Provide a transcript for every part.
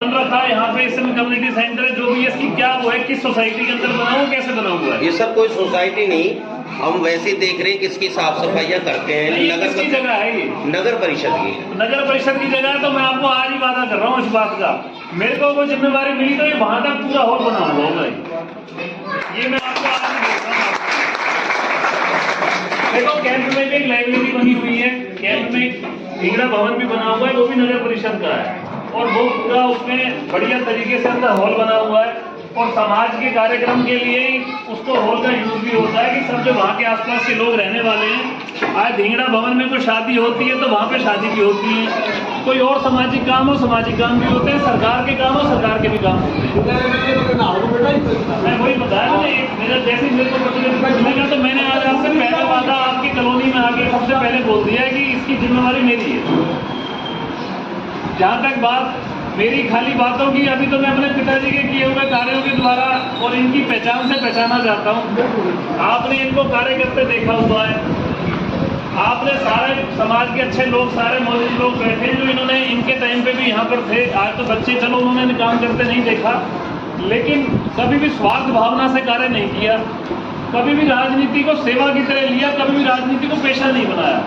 रखा है यहाँ पे इसमें कम्युनिटी सेंटर है, जो भी इसकी क्या वो है, किस सोसाइटी के अंदर बना हुआ, कैसे बना हुआ है? ये सब कोई सोसाइटी नहीं, हम वैसे देख रहे हैं कि इसकी साफ सफाइयाँ करते हैं। नगर की जगह है ये, नगर परिषद की नगर परिषद की जगह है। तो मैं आपको आज ही वादा कर रहा हूँ इस बात का, मेरे को वो जिम्मेवारी मिली तो ये वहां तक पूरा हॉल बना हुआ होगा। ये मैं आपको आज ही देख रहा हूँ। देखो कैंप में भी एक लाइब्रेरी बनी हुई है, कैंप में ढींगड़ा भवन भी बना हुआ है, वो भी नगर परिषद का है, और वो पूरा उसमें बढ़िया तरीके से अंदर हॉल बना हुआ है। और समाज के कार्यक्रम के लिए उसको हॉल का यूज भी होता है कि सब जो वहाँ के आसपास के लोग रहने वाले हैं, आज ढींगड़ा भवन में कोई शादी होती है तो वहाँ पे शादी भी होती है, कोई और सामाजिक काम हो सामाजिक काम भी होते हैं, सरकार के काम हो सरकार के भी काम होते हैं। मैं वही बताया मैंने, मेरा जैसे मेरे को मिलेगा तो मैंने आज आपसे पहले वादा आपकी कॉलोनी में आके सबसे पहले बोल दिया है कि इसकी जिम्मेवारी मेरी है। जहाँ तक बात मेरी खाली बातों की, अभी तो मैं अपने पिताजी के किए हुए कार्यों के द्वारा और इनकी पहचान से पहचाना जाता हूँ। आपने इनको कार्य करते देखा हुआ है, आपने सारे समाज के अच्छे लोग, सारे मौजूद लोग बैठे जो इन्होंने इनके टाइम पे भी यहाँ पर थे। आज तो बच्चे चलो उन्होंने काम करते नहीं देखा, लेकिन कभी भी स्वार्थ भावना से कार्य नहीं किया, कभी भी राजनीति को सेवा की तरह लिया, कभी भी राजनीति को पेशा नहीं बनाया।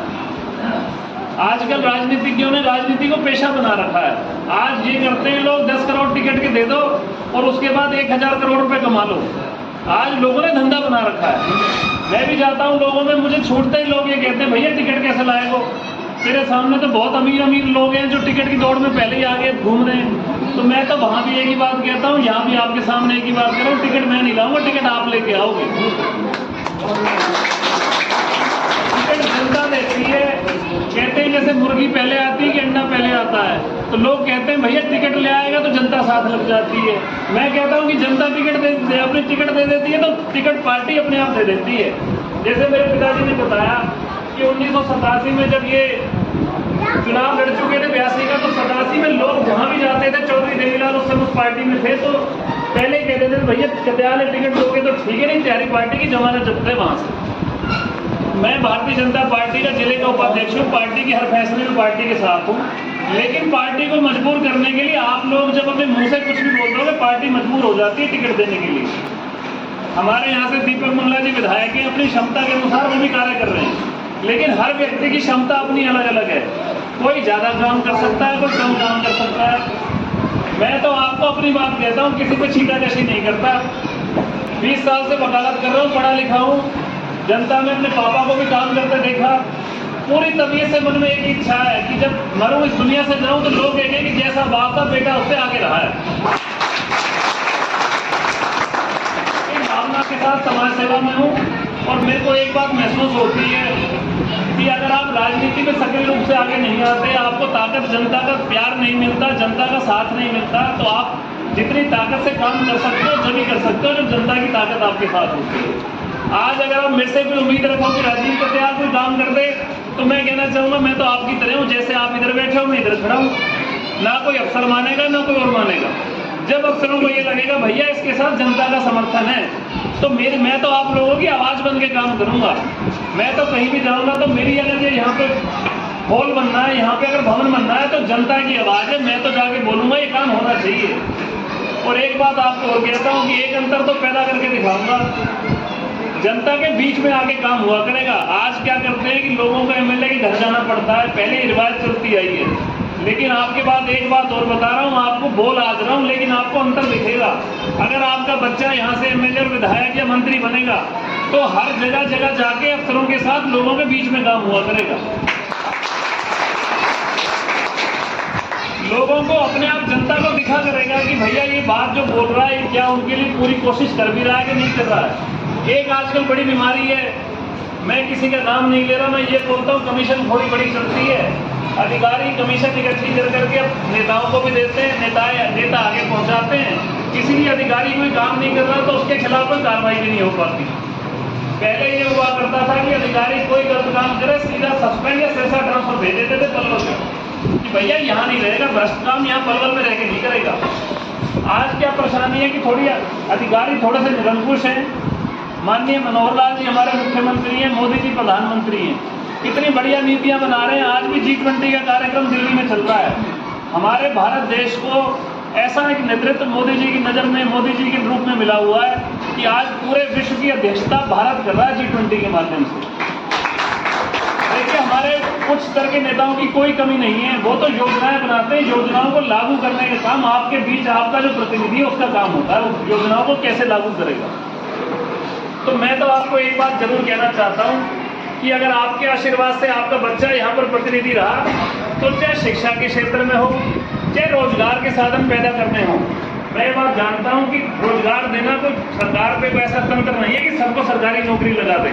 आजकल राजनीतिज्ञों ने राजनीति को पेशा बना रखा है। आज ये करते हैं लोग 10 करोड़ टिकट के दे दो और उसके बाद 1000 करोड़ रुपए कमा लो। आज लोगों ने धंधा बना रखा है। मैं भी जाता हूँ लोगों में, मुझे छूटते ही लोग ये कहते हैं भैया टिकट कैसे लाएगो? तेरे सामने तो बहुत अमीर अमीर लोग हैं जो टिकट की दौड़ में पहले ही आगे घूम रहे हैं। तो मैं तो वहाँ भी एक ही बात कहता हूँ, यहाँ भी आपके सामने एक ही बात कह रहा हूँ, टिकट मैं नहीं लाऊंगा, टिकट आप लेके आओगे। टिकट जनता देती है। कहते हैं जैसे मुर्गी पहले आती है कि अंडा पहले आता है, तो लोग कहते हैं भैया टिकट ले आएगा तो जनता साथ लग जाती है। मैं कहता हूँ कि जनता टिकट अपनी टिकट दे देती है तो टिकट पार्टी अपने आप दे देती है। जैसे मेरे पिताजी ने बताया कि 1987 में जब ये चुनाव लड़ चुके थे 82 का, तो 87 में लोग जहाँ भी जाते थे, चौधरी देवीलाल उस समय उस पार्टी में थे, तो पहले कहते थे भैया कत्याल टिकट दोगे तो ठीक है, नहीं त्यारी पार्टी की जमानत जब्त है वहाँ से। मैं भारतीय जनता पार्टी का जिले का उपाध्यक्ष हूँ, पार्टी के हर फैसले में पार्टी के साथ हूँ, लेकिन पार्टी को मजबूर करने के लिए आप लोग जब अपने मुंह से कुछ भी बोल दोगे, पार्टी मजबूर हो जाती है टिकट देने के लिए। हमारे यहाँ से दीपक मुल्ला जी विधायक हैं, अपनी क्षमता के अनुसार वो भी कार्य कर रहे हैं, लेकिन हर व्यक्ति की क्षमता अपनी अलग अलग है। कोई ज़्यादा काम कर सकता है, कोई कम काम कर सकता है। मैं तो आपको अपनी बात कहता हूँ, किसी को छीटाकशी नहीं करता। 20 साल से वकालत कर रहा हूँ, पढ़ा लिखा हूँ, जनता में अपने पापा को भी काम करते देखा। पूरी तबीयत से मन में एक इच्छा है कि जब मरूं इस दुनिया से जाऊं तो लोग कहेंगे कि जैसा बाप था बेटा उससे आगे रहा है। इस भावना के साथ समाज सेवा में हूं, और मेरे को एक बात महसूस होती है कि अगर आप राजनीति में सक्रिय रूप से आगे नहीं आते, आपको ताकत, जनता का प्यार नहीं मिलता, जनता का साथ नहीं मिलता, तो आप जितनी ताकत से काम कर सकते हो जब भी कर सकते हो जब जनता की ताकत आपके साथ होती है। आज अगर आप मेरे से कोई उम्मीद रखो कि राजीव कत्याल कोई काम कर दे, तो मैं कहना चाहूँगा मैं तो आपकी तरह हूँ, जैसे आप इधर बैठे हो मैं इधर खड़ा हूँ। ना कोई अफसर मानेगा ना कोई और मानेगा। जब अफसरों को ये लगेगा भैया इसके साथ जनता का समर्थन है, तो मैं तो आप लोगों की आवाज़ बन के काम करूँगा। मैं तो कहीं भी जाऊँगा तो मेरी अगर ये यहाँ पे हॉल बनना है, यहाँ पे अगर भवन बनना है, तो जनता की आवाज़ है, मैं तो जाके बोलूँगा ये काम होना चाहिए। और एक बात आपको और कहता हूँ कि एक अंतर तो पैदा करके दिखाऊँगा, जनता के बीच में आगे काम हुआ करेगा। आज क्या करते हैं कि लोगों को एमएलए के घर जाना पड़ता है, पहले ये रिवाज चलती आई है, लेकिन आपके बाद एक बात और बता रहा हूँ, आपको बोल आज रहा हूँ, लेकिन आपको अंतर दिखेगा। अगर आपका बच्चा यहाँ से एमएलए और विधायक या मंत्री बनेगा, तो हर जगह जगह जाके अफसरों के साथ लोगों के बीच में काम हुआ करेगा। लोगों को अपने आप जनता को दिखा करेगा कि भैया ये बात जो बोल रहा है क्या उनके लिए पूरी कोशिश कर भी रहा है कि नहीं कर रहा है। एक आजकल बड़ी बीमारी है, मैं किसी का नाम नहीं ले रहा, मैं ये बोलता हूँ कमीशन थोड़ी बड़ी चलती है। अधिकारी कमीशन इकट्ठी कर करके नेताओं को भी देते हैं, नेता आगे पहुँचाते हैं। किसी भी अधिकारी कोई काम नहीं कर रहा तो उसके खिलाफ कोई कार्रवाई भी नहीं हो पाती। पहले ये हुआ करता था कि अधिकारी कोई गलत काम करे सीधा सस्पेंड या सेसा ट्रांसफर भेज देते थे पलवल में, कि भैया यहाँ नहीं रहेगा, भ्रष्ट काम यहाँ पलवल में रह के नहीं करेगा। आज क्या परेशानी है कि थोड़ी अधिकारी थोड़े से निरंकुश हैं। माननीय मनोहर लाल जी हमारे मुख्यमंत्री हैं, मोदी जी प्रधानमंत्री हैं, कितनी बढ़िया नीतियां बना रहे हैं। आज भी G20 का कार्यक्रम दिल्ली में चल रहा है। हमारे भारत देश को ऐसा एक नेतृत्व मोदी जी की नज़र में, मोदी जी के रूप में मिला हुआ है कि आज पूरे विश्व की अध्यक्षता भारत कर रहा है G20 के माध्यम से। देखिए, हमारे उच्च स्तर के नेताओं की कोई कमी नहीं है, वो तो योजनाएं बनाते हैं, योजनाओं को लागू करने का काम आपके बीच आपका जो प्रतिनिधि है उसका काम होता है, उस योजनाओं को कैसे लागू करेगा। तो मैं तो आपको एक बात जरूर कहना चाहता हूँ कि अगर आपके आशीर्वाद से आपका बच्चा यहाँ पर प्रतिनिधि रहा, तो चाहे शिक्षा के क्षेत्र में हो, चाहे रोजगार के साधन पैदा करने हो, मैं ये बात जानता हूँ कि रोजगार देना तो सरकार पे कोई ऐसा तंत्र नहीं है कि सबको सरकारी नौकरी लगा दे,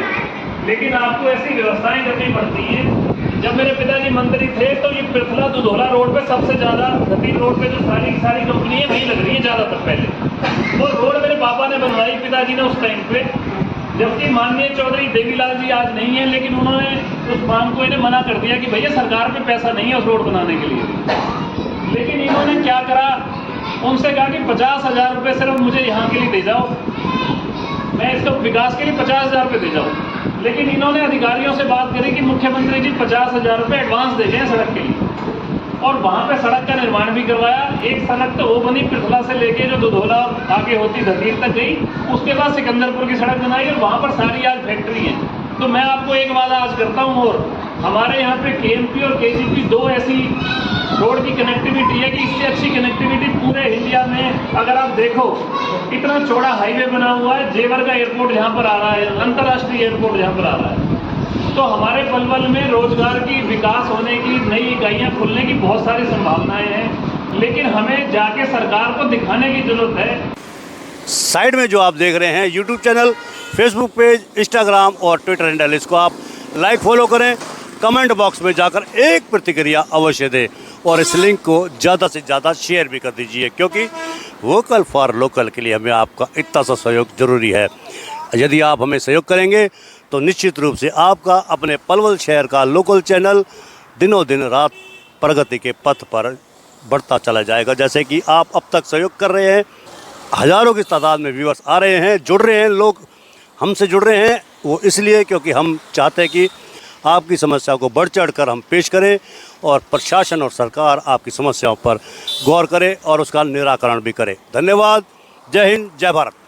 लेकिन आपको ऐसी व्यवस्थाएं करनी पड़ती हैं। जब मेरे पिताजी मंत्री थे तो ये पृथला दुधौला रोड पे सबसे ज्यादा गति रोड पे जो सारी कंपनी है वही लग रही है ज्यादातर। पहले वो रोड मेरे पापा ने बनवाई, पिताजी ने उस टाइम पे, जबकि माननीय चौधरी देवीलाल जी आज नहीं है, लेकिन उन्होंने उस मांग को इन्हें मना कर दिया कि भैया सरकार पे पैसा नहीं है उस रोड बनाने के लिए। लेकिन इन्होंने क्या करा, उनसे कहा कि 50,000 रुपये सिर्फ मुझे यहाँ के लिए दे जाओ, मैं इसको विकास के लिए 50,000 रुपये दे जाऊँ। लेकिन इन्होंने अधिकारियों से बात करी कि मुख्यमंत्री जी 50,000 रुपये एडवांस दे दें सड़क के लिए, और वहाँ पे सड़क का निर्माण भी करवाया। एक सड़क तो वो बनी पृथला से लेके जो दुधौला आगे होती धतीर तक गई, उसके बाद सिकंदरपुर की सड़क बनाई, और वहाँ पर सारी आज फैक्ट्री है। तो मैं आपको एक वादा आज करता हूँ, और हमारे यहाँ पे KMP और KGP 2 ऐसी रोड की कनेक्टिविटी है कि इससे अच्छी कनेक्टिविटी पूरे इंडिया में अगर आप देखो, इतना चौड़ा हाईवे बना हुआ है, जेवर का एयरपोर्ट यहाँ पर आ रहा है, अंतर्राष्ट्रीय एयरपोर्ट यहाँ पर आ रहा है। तो हमारे पलवल में रोजगार की विकास होने की, नई इकाइयाँ खुलने की बहुत सारी संभावनाएं हैं, लेकिन हमें जाके सरकार को दिखाने की जरूरत है। साइड में जो आप देख रहे हैं YouTube channel, Facebook page, Instagram और ट्विटर हैंडल, इसको आप लाइक फॉलो करें, कमेंट बॉक्स में जाकर एक प्रतिक्रिया अवश्य दें और इस लिंक को ज़्यादा से ज़्यादा शेयर भी कर दीजिए, क्योंकि वोकल फॉर लोकल के लिए हमें आपका इतना सा सहयोग ज़रूरी है। यदि आप हमें सहयोग करेंगे तो निश्चित रूप से आपका अपने पलवल शहर का लोकल चैनल दिनों दिन रात प्रगति के पथ पर बढ़ता चला जाएगा। जैसे कि आप अब तक सहयोग कर रहे हैं, हज़ारों की तादाद में व्यूअर्स आ रहे हैं, जुड़ रहे हैं, लोग हमसे जुड़ रहे हैं, वो इसलिए क्योंकि हम चाहते हैं कि आपकी समस्या को बढ़ चढ़ कर हम पेश करें और प्रशासन और सरकार आपकी समस्याओं पर गौर करे और उसका निराकरण भी करे। धन्यवाद। जय हिंद, जय भारत।